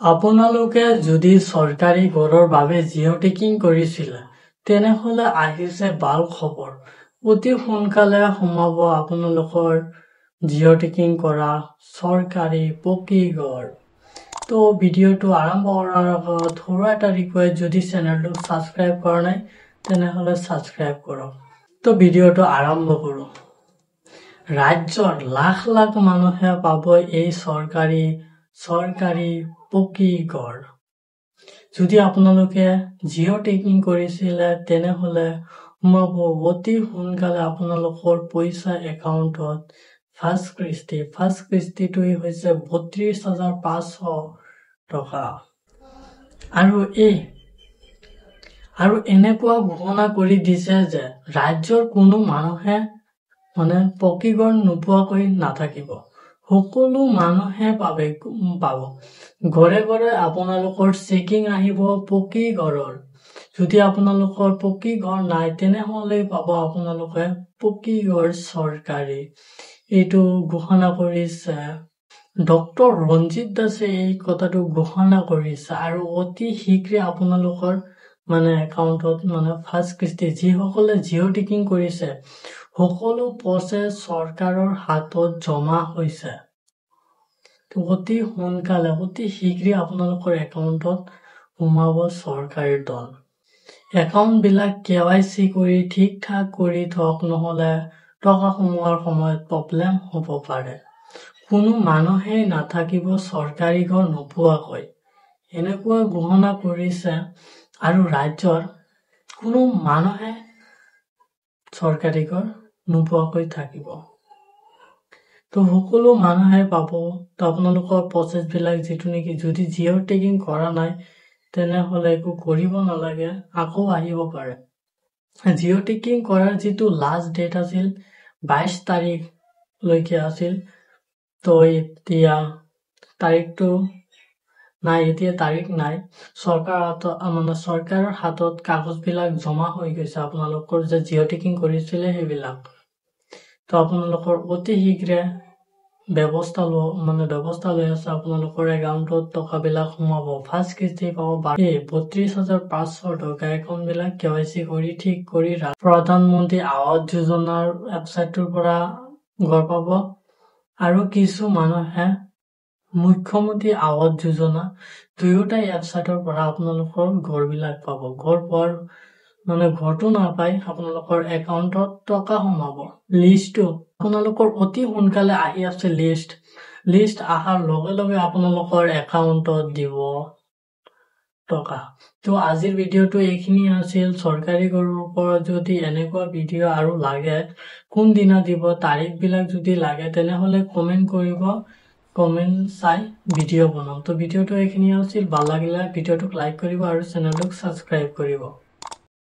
আপোনালোকে যদি চৰকাৰী ঘৰৰ বাবে জিঅ' টেকিং কৰিছিলে তেনেহলে আহিছে ভাল খবৰ। অতি সোনকালে সোমাব আপোনালোকৰ জিঅ' টেকিং কৰা চৰকাৰী পকী ঘৰ। তো ভিডিঅ'টো আৰম্ভ কৰাৰ আগত সৰু এটা ৰিকুৱেষ্ট, যদি চেনেলটো ছাবস্ক্ৰাইব কৰা নাই তেনেহলে ছাবস্ক্ৰাইব কৰক। তো ভিডিঅ'টো আৰম্ভ কৰোঁ। ৰাজ্যৰ লাখ লাখ মানুহে পাব এই চৰকাৰী পকী ঘৰ। যদি আপোনালোকে জিঅ' টেকিং কৰিছিলে তেনেহলে সোমাব অতি সোনকালে আপোনালোকৰ পইচা একাউণ্টত ফাৰ্ষ্ট কিস্তিটো হৈছে ৩২,৫০০ টকা। আৰু এনেকুৱা ঘোষণা কৰি দিছে যে ৰাজ্যৰ কোনো মানুহে পকী ঘৰ নোপোৱাকৈ নাথাকিব। সকলো মানুহে পাব। ঘৰে ঘৰে আপোনালোকৰ চেকিং আহিব পকী ঘৰৰ। যদি আপোনালোকৰ পকী ঘৰ নাই তেনেহলে পাব আপোনালোকে পকী ঘৰ চৰকাৰী। এইটো ঘোষণা কৰিছে ডক্টৰ ৰঞ্জিত দাসে, এই কথাটো ঘোষণা কৰিছে। আৰু অতি শীঘ্ৰে আপোনালোকৰ একাউণ্টত ফাৰ্ষ্ট কিস্তি, যিসকলে জিঅ' টেকিং কৰিছে সকলো প্ৰচেছ চৰকাৰৰ হাতত জমা হৈছে। অতি সোনকালে অতি শীঘ্ৰে আপোনালোকৰ একাউণ্টত সোমাব চৰকাৰী ধন। একাউণ্ট বিলাক KYC কৰি ঠিক ঠাক কৰি থওক, নহলে টকা সোমোৱাৰ সময়ত প্ৰব্লেম হ'ব পাৰে। কোনো মানুহেই নাথাকিব চৰকাৰী ঘৰ নোপোৱাকৈ, এনেকুৱা ঘোষণা কৰিছে। আৰু ৰাজ্যৰ কোনো মানুহে চৰকাৰী ঘৰ নোপোৱাকৈ থাকিব। তো সকলো মানুহে পাব। তো আপোনালোকৰ প্ৰচেছ বিলাক যদি জিঅ' টেকিং কৰা নাই তেনেহলে একো কৰিব নালাগে, আকৌ আহিব পাৰে। জিঅ' টেকিং কৰাৰ যিটো লাষ্ট ডেট আছিল 22 তাৰিখলৈকে আছিল। তো এতিয়া তাৰিখটো নাই, এতিয়া তাৰিখ নাই। চৰকাৰৰ হাতত কাগজ বিলাক জমা হৈ গৈছে আপোনালোকৰ যে জিঅ' টেকিং কৰিছিলে সেইবিলাক। তো আপোনালোকৰ অতি শীঘ্ৰে ব্যৱস্থা লৈ আছে। আপোনালোকৰ একাউণ্টত টকাবিলাক সোমাব। ফাৰ্ষ্ট কিস্তি পাব ৩২,৫০০ টকা। একাউণ্ট বিলাক KYC কৰি ঠিক কৰি প্ৰধানমন্ত্ৰী আৱাস যোজনাৰ ৱেবছাইটটোৰ পৰা ঘৰ পাব। আৰু কিছু মানুহে মুখ্যমন্ত্ৰী আৱাস যোজনা, দুয়োটা ৱেবছাইটৰ পৰা আপোনালোকৰ ঘৰ বিলাক পাব। ঘৰ পোৱাৰ ঘৰটো নাপায়, আপোনালোকৰ একাউণ্টত টকা সোমাব। লিষ্টটো আপোনালোকৰ অতি সোনকালে আহি আছে। লিষ্ট অহাৰ লগে লগে আপোনালোকৰ একাউণ্টত দিব টকা। তো আজিৰ ভিডিঅ'টো এইখিনি আছিল। চৰকাৰী ঘৰৰ ওপৰত যদি এনেকুৱা ভিডিঅ' আৰু লাগে, কোনদিনা দিব তাৰিখ বিলাক যদি লাগে তেনেহলে কমেন্ট কৰিব। কমেন্ট চাই ভিডিঅ' বনাম। তো ভিডিঅ'টো এইখিনি আছিল। ভাল লাগিলে ভিডিঅ'টোক লাইক কৰিব আৰু চেনেলটোক ছাবস্ক্ৰাইব কৰিব।